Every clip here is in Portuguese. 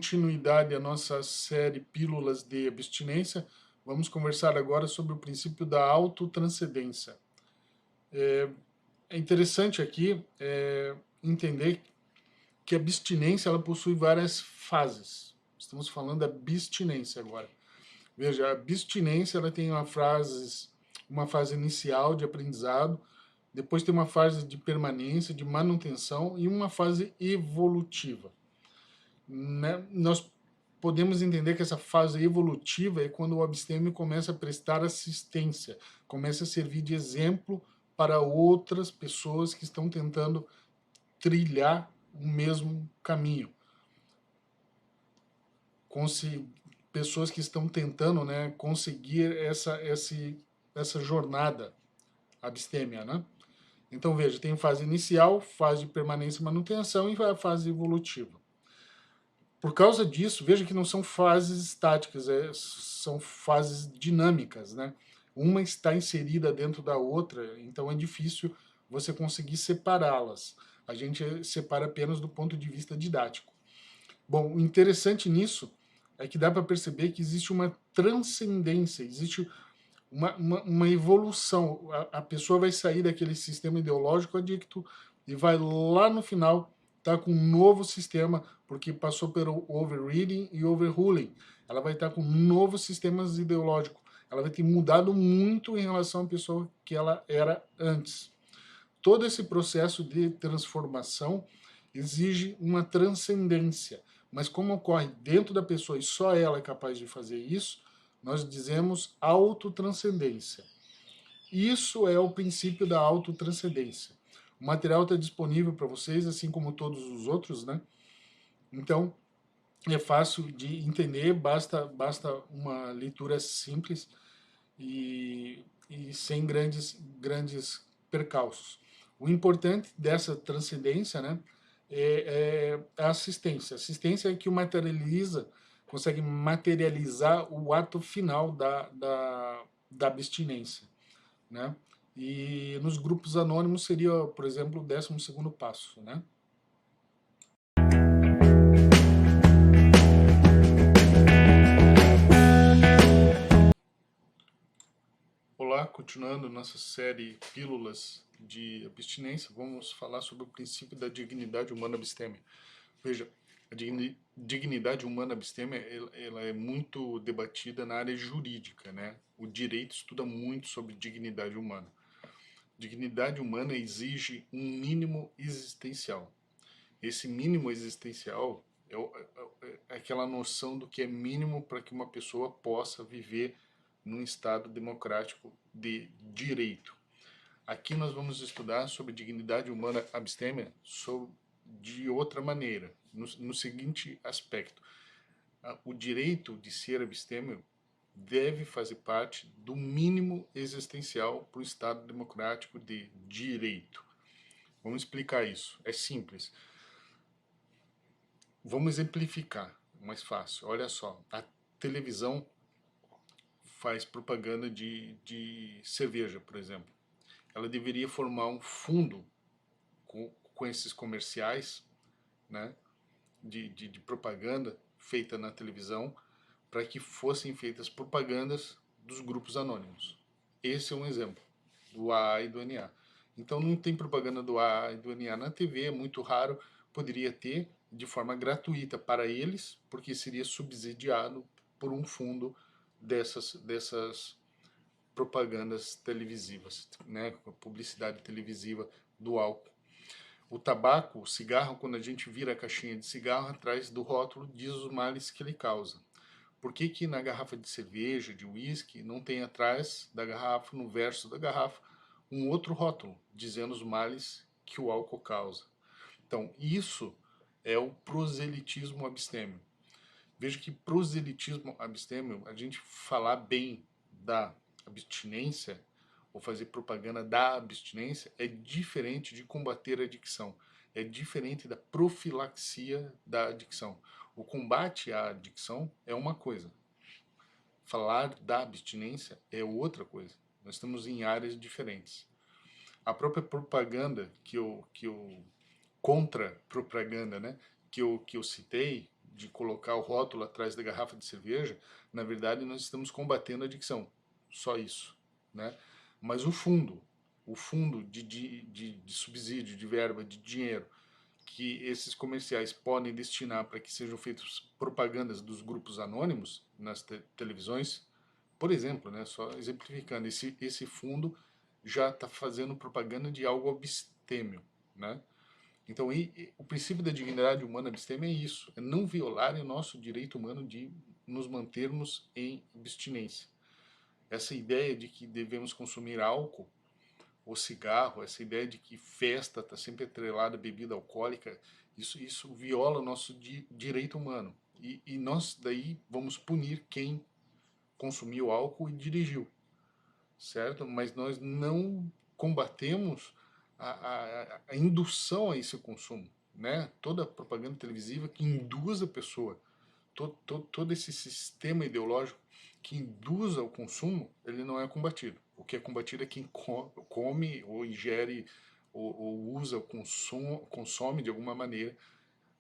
continuidade à nossa série Pílulas de Abstinência, vamos conversar agora sobre o princípio da autotranscendência. É interessante aqui entender que a abstinência ela possui várias fases. Estamos falando da abstinência agora. Veja, a abstinência ela tem uma fase inicial de aprendizado, depois tem uma fase de permanência, de manutenção e uma fase evolutiva. Né? Nós podemos entender que essa fase evolutiva é quando o abstêmio começa a prestar assistência, começa a servir de exemplo para outras pessoas que estão tentando trilhar o mesmo caminho. Pessoas que estão tentando, né, conseguir essa jornada abstêmia, né? Então, veja, tem fase inicial, fase de permanência e manutenção e a fase evolutiva. Por causa disso, veja que não são fases estáticas, são fases dinâmicas, né? Uma está inserida dentro da outra, então é difícil você conseguir separá-las. A gente separa apenas do ponto de vista didático. Bom, o interessante nisso é que dá para perceber que existe uma transcendência, existe uma evolução. A pessoa vai sair daquele sistema ideológico adicto e vai lá no final estar com um novo sistema, porque passou pelo overreading e overruling. Ela vai estar com novos sistemas ideológicos. Ela vai ter mudado muito em relação à pessoa que ela era antes. Todo esse processo de transformação exige uma transcendência. Mas como ocorre dentro da pessoa e só ela é capaz de fazer isso, nós dizemos autotranscendência. Isso é o princípio da autotranscendência. O material está disponível para vocês, assim como todos os outros, né? Então, é fácil de entender, basta uma leitura simples e sem grandes percalços. O importante dessa transcendência, né, é a assistência. A assistência é que consegue materializar o ato final da abstinência, né? E nos grupos anônimos seria, por exemplo, o 12º passo, né? Olá, continuando nossa série Pílulas de Abstinência, vamos falar sobre o princípio da dignidade humana abstêmia. Veja, a dignidade humana abstêmia ela é muito debatida na área jurídica, né? O direito estuda muito sobre dignidade humana. Dignidade humana exige um mínimo existencial. Esse mínimo existencial é aquela noção do que é mínimo para que uma pessoa possa viver num Estado democrático de direito. Aqui nós vamos estudar sobre dignidade humana abstêmia de outra maneira, no seguinte aspecto. O direito de ser abstêmio deve fazer parte do mínimo existencial para o Estado democrático de direito. Vamos explicar isso. É simples. Vamos exemplificar, mais fácil. Olha só, a televisão faz propaganda de cerveja, por exemplo. Ela deveria formar um fundo com esses comerciais, né, de propaganda feita na televisão, para que fossem feitas propagandas dos grupos anônimos. Esse é um exemplo, do AA e do NA. Então não tem propaganda do AA e do NA na TV, é muito raro, poderia ter de forma gratuita para eles, porque seria subsidiado por um fundo dessas propagandas televisivas, né, publicidade televisiva do álcool. O tabaco, o cigarro, quando a gente vira a caixinha de cigarro, atrás do rótulo diz os males que ele causa. Por que que na garrafa de cerveja, de uísque, não tem atrás da garrafa, no verso da garrafa, um outro rótulo, dizendo os males que o álcool causa? Então, isso é o proselitismo abstêmio. Veja que proselitismo abstêmio, a gente falar bem da abstinência ou fazer propaganda da abstinência é diferente de combater a adicção, é diferente da profilaxia da adicção. O combate à adicção é uma coisa, falar da abstinência é outra coisa. Nós estamos em áreas diferentes. A própria propaganda que eu contra-propaganda, né, que eu citei, de colocar o rótulo atrás da garrafa de cerveja, na verdade nós estamos combatendo a adicção, só isso, né? Mas o fundo de subsídio, de verba, de dinheiro, que esses comerciais podem destinar para que sejam feitas propagandas dos grupos anônimos nas televisões, por exemplo, né, só exemplificando, esse fundo já está fazendo propaganda de algo abstêmio, né? Então, o princípio da dignidade humana abstêmia é isso, é não violar o nosso direito humano de nos mantermos em abstinência. Essa ideia de que devemos consumir álcool ou cigarro, essa ideia de que festa está sempre atrelada à bebida alcoólica, isso viola o nosso direito humano. E nós daí vamos punir quem consumiu álcool e dirigiu, certo? Mas nós não combatemos a indução a esse consumo, né? Toda propaganda televisiva que induz a pessoa, todo esse sistema ideológico que induz ao consumo, ele não é combatido. O que é combatido é quem come ou ingere ou usa, consome de alguma maneira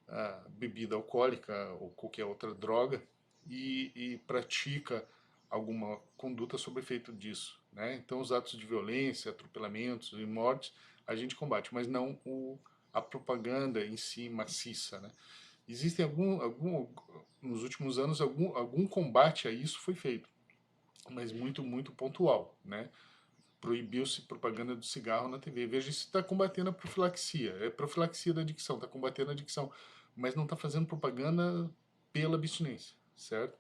a bebida alcoólica ou qualquer outra droga e pratica alguma conduta sob efeito disso, né? Então os atos de violência, atropelamentos e mortes a gente combate, mas não a propaganda em si maciça, né? Existem nos últimos anos algum combate a isso foi feito, mas muito pontual, né? Proibiu-se propaganda do cigarro na TV. Veja, isso está combatendo a profilaxia. É profilaxia da adicção, está combatendo a adicção, mas não está fazendo propaganda pela abstinência, certo?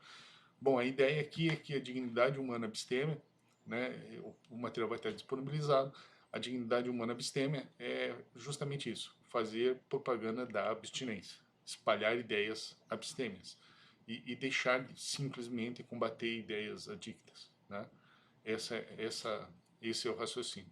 Bom, a ideia aqui é que a dignidade humana abstêmia, né, o material vai estar disponibilizado, a dignidade humana abstêmia é justamente isso, fazer propaganda da abstinência, espalhar ideias abstêmias e deixar de simplesmente combater ideias adictas, né? Esse é o raciocínio.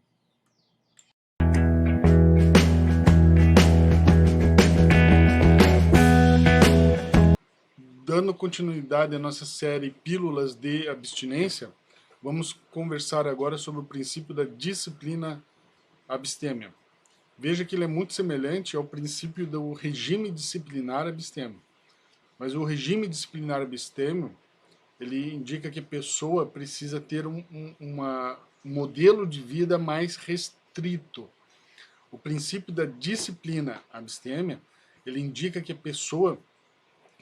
Dando continuidade à nossa série Pílulas de Abstinência, vamos conversar agora sobre o princípio da disciplina abstêmia. Veja que ele é muito semelhante ao princípio do regime disciplinar abstêmio. Mas o regime disciplinar abstêmio, ele indica que a pessoa precisa ter um modelo de vida mais restrito. O princípio da disciplina abstêmia, ele indica que a pessoa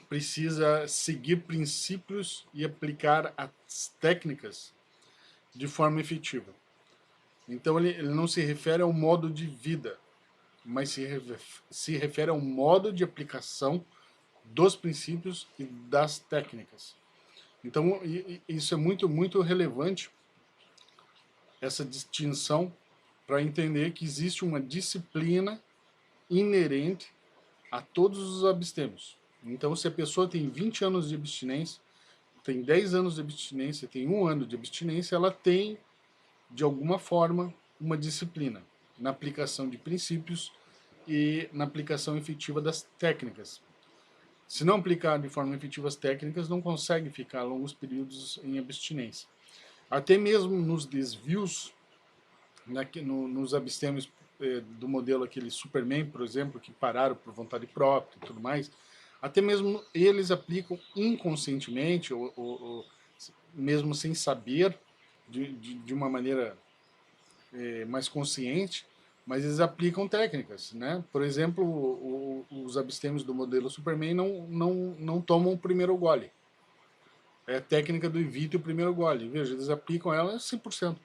precisa seguir princípios e aplicar as técnicas de forma efetiva. Então ele não se refere ao modo de vida, mas se refere ao modo de aplicação dos princípios e das técnicas. Então isso é muito relevante, essa distinção, para entender que existe uma disciplina inerente a todos os abstêmios. Então, se a pessoa tem 20 anos de abstinência, tem 10 anos de abstinência, tem 1 ano de abstinência, ela tem, de alguma forma, uma disciplina na aplicação de princípios e na aplicação efetiva das técnicas. Se não aplicar de forma efetiva as técnicas, não consegue ficar longos períodos em abstinência. Até mesmo nos desvios, nos abstêmios do modelo aquele Superman, por exemplo, que pararam por vontade própria e tudo mais, até mesmo eles aplicam inconscientemente ou mesmo sem saber, de uma maneira mais consciente, mas eles aplicam técnicas, né? Por exemplo, os abstêmios do modelo Superman não tomam o primeiro gole. É a técnica do evite o primeiro gole. Veja, eles aplicam ela 100%.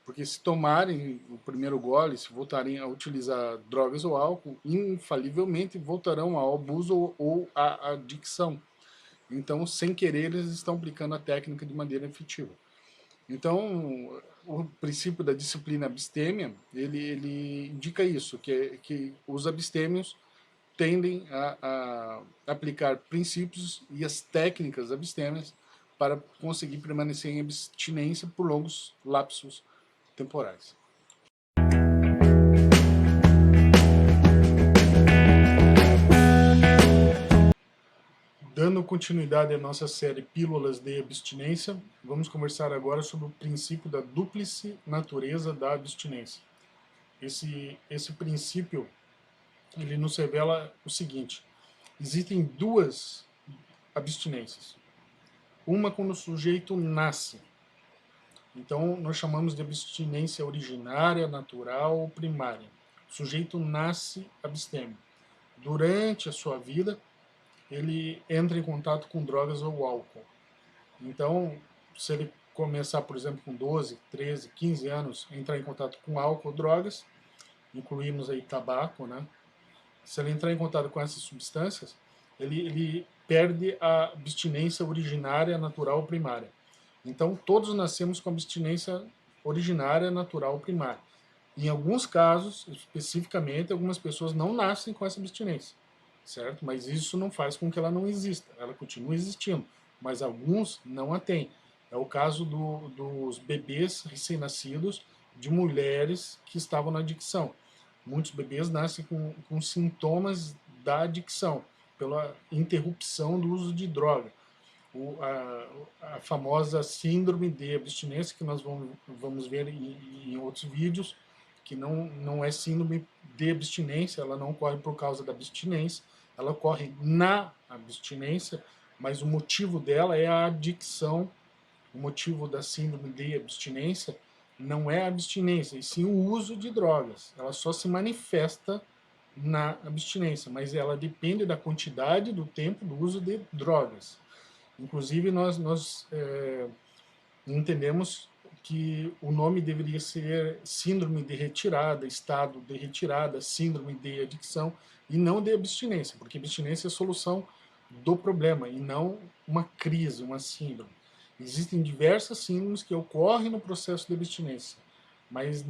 Porque se tomarem o primeiro gole, se voltarem a utilizar drogas ou álcool, infalivelmente voltarão ao abuso ou à adicção. Então, sem querer, eles estão aplicando a técnica de maneira efetiva. Então, o princípio da disciplina abstêmia, ele indica isso, que os abstêmios tendem a aplicar princípios e as técnicas abstêmias para conseguir permanecer em abstinência por longos lapsos temporais. Dando continuidade à nossa série Pílulas de Abstinência, vamos conversar agora sobre o princípio da dúplice natureza da abstinência. Esse princípio, ele nos revela o seguinte: existem duas abstinências. Uma quando o sujeito nasce. Então, nós chamamos de abstinência originária, natural ou primária. O sujeito nasce abstêmio. Durante a sua vida, ele entra em contato com drogas ou álcool. Então, se ele começar, por exemplo, com 12, 13, 15 anos, entrar em contato com álcool ou drogas, incluímos aí tabaco, né? Se ele entrar em contato com essas substâncias, ele perde a abstinência originária, natural, primária. Então, todos nascemos com abstinência originária, natural, primária. Em alguns casos, especificamente, algumas pessoas não nascem com essa abstinência, certo? Mas isso não faz com que ela não exista, ela continua existindo, mas alguns não a têm. É o caso dos bebês recém-nascidos de mulheres que estavam na adicção. Muitos bebês nascem com sintomas da adicção, pela interrupção do uso de droga. A famosa síndrome de abstinência, que nós vamos ver em outros vídeos, que não é síndrome de abstinência, ela não ocorre por causa da abstinência, ela ocorre na abstinência, mas o motivo dela é a adicção. O motivo da síndrome de abstinência não é a abstinência, e sim o uso de drogas. Ela só se manifesta na abstinência, mas ela depende da quantidade do tempo do uso de drogas. Inclusive, nós entendemos que o nome deveria ser síndrome de retirada, estado de retirada, síndrome de adicção, e não de abstinência, porque abstinência é a solução do problema e não uma crise, uma síndrome. Existem diversas síndromes que ocorrem no processo de abstinência, mas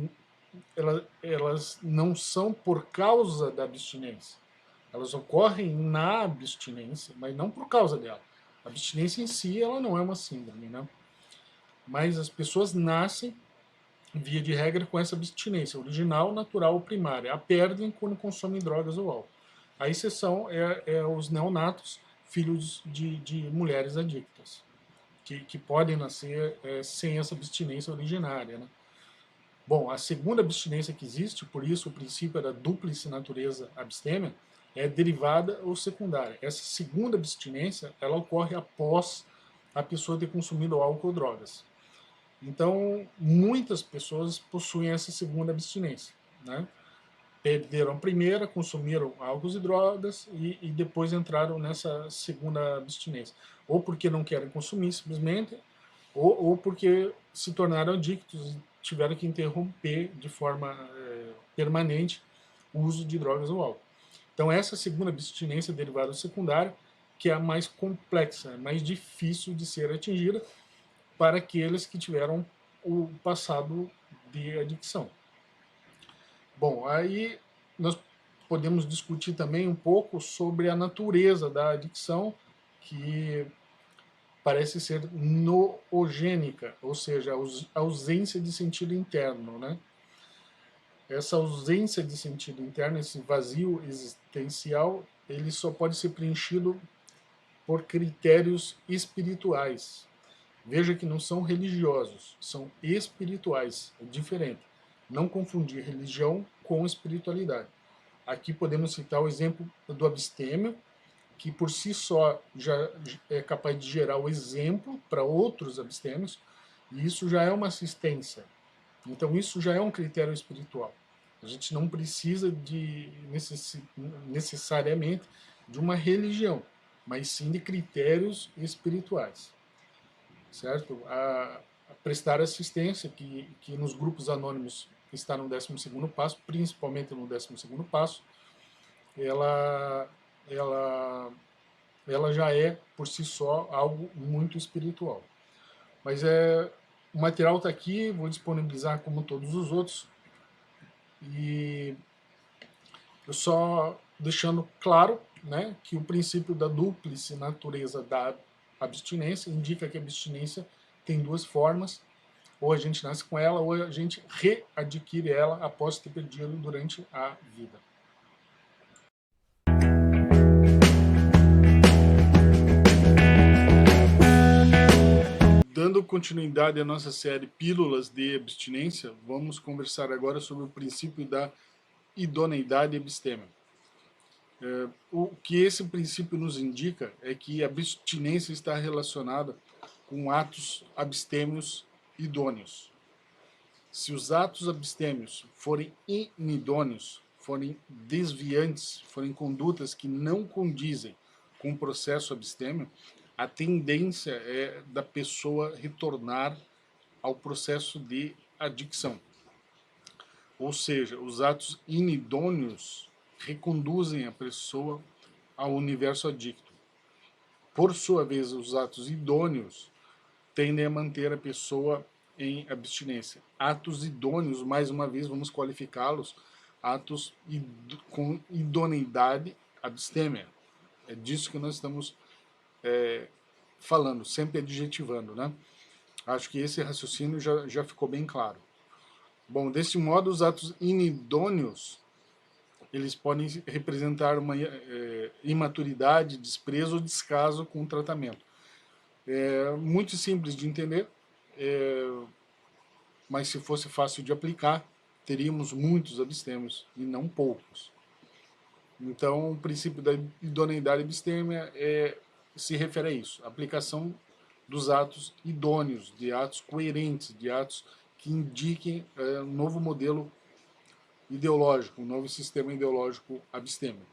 elas não são por causa da abstinência. Elas ocorrem na abstinência, mas não por causa dela. A abstinência em si, ela não é uma síndrome, né? Mas as pessoas nascem, via de regra, com essa abstinência original, natural ou primária. A perdem quando consomem drogas ou álcool. A exceção é os neonatos, filhos de mulheres adictas, que podem nascer sem essa abstinência originária, né? Bom, a segunda abstinência que existe, por isso o princípio da dúplice natureza abstêmia, é derivada ou secundária. Essa segunda abstinência, ela ocorre após a pessoa ter consumido álcool ou drogas. Então, muitas pessoas possuem essa segunda abstinência, né? Perderam a primeira, consumiram álcool e drogas e depois entraram nessa segunda abstinência. Ou porque não querem consumir, simplesmente, ou porque se tornaram adictos e tiveram que interromper de forma permanente o uso de drogas ou álcool. Então, essa segunda abstinência derivada secundária, que é a mais complexa, é mais difícil de ser atingida para aqueles que tiveram o passado de adicção. Bom, aí nós podemos discutir também um pouco sobre a natureza da adicção, que parece ser noogênica, ou seja, a ausência de sentido interno, né? Essa ausência de sentido interno, esse vazio existencial, ele só pode ser preenchido por critérios espirituais. Veja que não são religiosos, são espirituais, é diferente. Não confundir religião com espiritualidade. Aqui podemos citar o exemplo do abstêmio, que por si só já é capaz de gerar o exemplo para outros abstêmios, e isso já é uma assistência. Então isso já é um critério espiritual. A gente não precisa necessariamente de uma religião, mas sim de critérios espirituais. Certo? A prestar assistência, que nos grupos anônimos está no 12º passo, principalmente no 12º passo, ela já é, por si só, algo muito espiritual. Mas o material está aqui, vou disponibilizar como todos os outros, e eu só deixando claro, né, que o princípio da dúplice natureza da abstinência indica que a abstinência tem duas formas: ou a gente nasce com ela, ou a gente readquire ela após ter perdido durante a vida. Dando continuidade à nossa série Pílulas de Abstinência, vamos conversar agora sobre o princípio da idoneidade epistêmica. O que esse princípio nos indica é que a abstinência está relacionada com atos abstêmios idôneos. Se os atos abstêmios forem inidôneos, forem desviantes, forem condutas que não condizem com o processo abstêmio, a tendência é da pessoa retornar ao processo de adicção. Ou seja, os atos inidôneos reconduzem a pessoa ao universo adicto. Por sua vez, os atos idôneos tendem a manter a pessoa em abstinência. Atos idôneos, mais uma vez, vamos qualificá-los, atos com idoneidade abstêmia. É disso que nós estamos falando, sempre adjetivando, né? Acho que esse raciocínio já ficou bem claro. Bom, desse modo, os atos inidôneos, eles podem representar uma imaturidade, desprezo ou descaso com o tratamento. É muito simples de entender, mas se fosse fácil de aplicar, teríamos muitos abstêmios e não poucos. Então, o princípio da idoneidade abstêmia se refere a isso, a aplicação dos atos idôneos, de atos coerentes, de atos que indiquem um novo modelo ideológico, um novo sistema ideológico abstêmio.